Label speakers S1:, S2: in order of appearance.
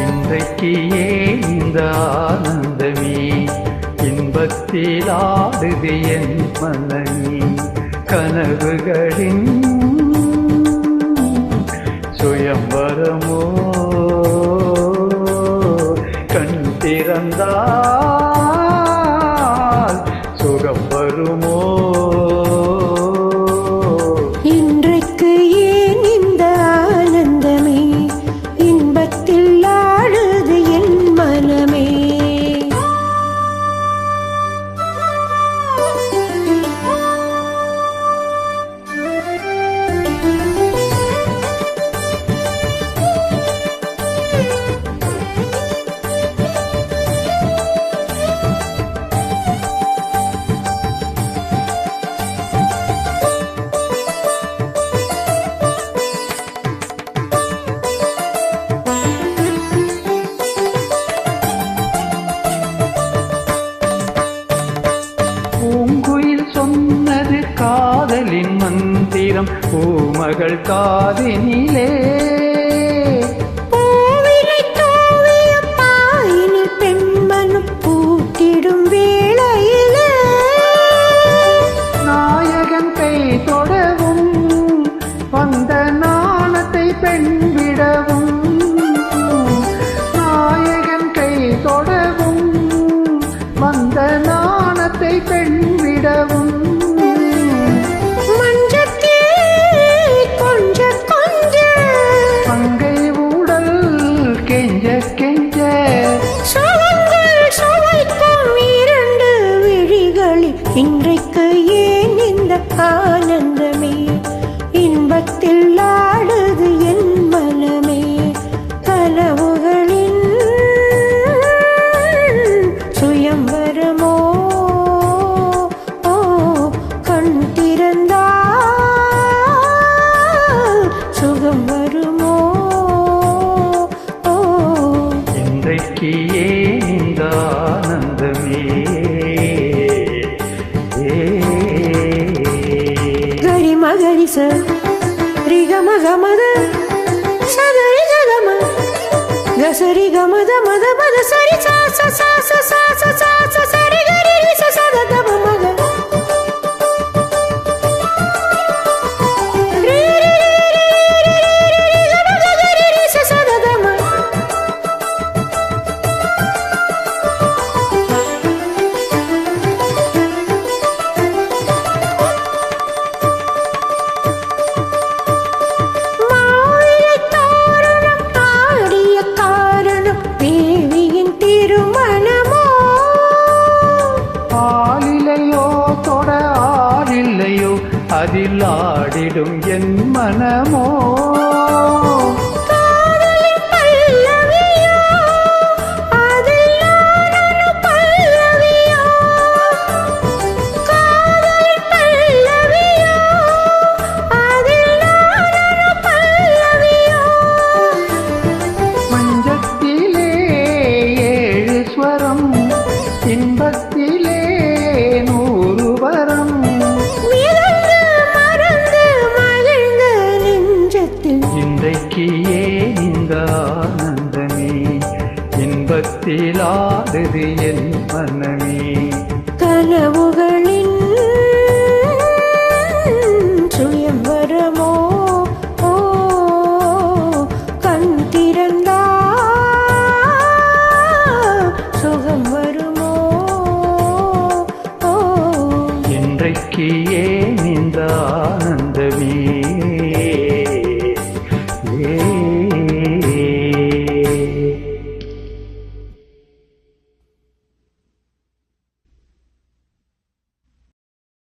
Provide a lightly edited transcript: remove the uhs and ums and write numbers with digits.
S1: இன்றைக்கியே இந்த ஆனந்தமே இன்பத்தில் ஆடுது என் மனமே கனவுகளின் சுயம்பரமோ கண் திறந்தால் சுகம் வருமோ
S2: இன்றைக்கு ஏன் இந்த ஆனந்தமே இன்பத்தில் ஆடுது என் மனமே
S1: பூங்குயில் சொன்னது காதலின் மந்திரம் பூமகள் காதினிலே
S2: பூவிலை தூவிய பாயினில் பெண்மனம் பூத்திடும் வேளையிலே
S1: நாயகன் கை தொடவும் வந்த நாணத்தை பெண் விடவும் நாயகன் கை தொடவும் வந்த நாணத்தை பெண் விடவும்
S2: மஞ்சத்தில் கொஞ்ச கொஞ்ச
S1: அங்கை ஊடல் கெஞ்ச கெஞ்ச
S2: சுவங்கள் சுவைக்கும் இரண்டு விழிகளில் இன்றைக்கு ஏன் இந்த ஆனந்தமே இன்பத்தில் ஆடுது என் மனமே கனவுகளின் சுயம்பரமோ கண் திறந்தால் சுகம் வருமோ
S1: இன்றைக்கு ஏன் இந்த ஆனந்தமே
S2: கரி மகரி ச ரிக மக மத சதரி ஜகம கசரி கமத மத மத சரி சா சா சா சா சா சா சா சா சரி கரி ரி ச சத தப மக ரி ரி ரி ரி ரி ரி ரி கம கரி ரி ச சத தம மாவிலை தோரணம் ஆடிய காரணம் தேவியின் திருமணமோ
S1: ஆளிலையோ தொட ஆளில்லையோ அதில் ஆடிடும் என் மனமோ
S2: காதலின் பல்லவியோ அதில் நானொரு பல்லவியோ காதலின் பல்லவியோ அதில் நானொரு பல்லவியோ
S1: மஞ்சத்திலே ஏழு ஸ்வரம் இன்பத்திலே 100 வரம்
S2: மிதந்து மறந்து மகிழ்ந்த நெஞ்சத்தில்
S1: இன்றைக்கு ஏன் இந்த ஆனந்தமே இன்பத்தில் ஆடுது என் மனமே
S2: கனவுகள்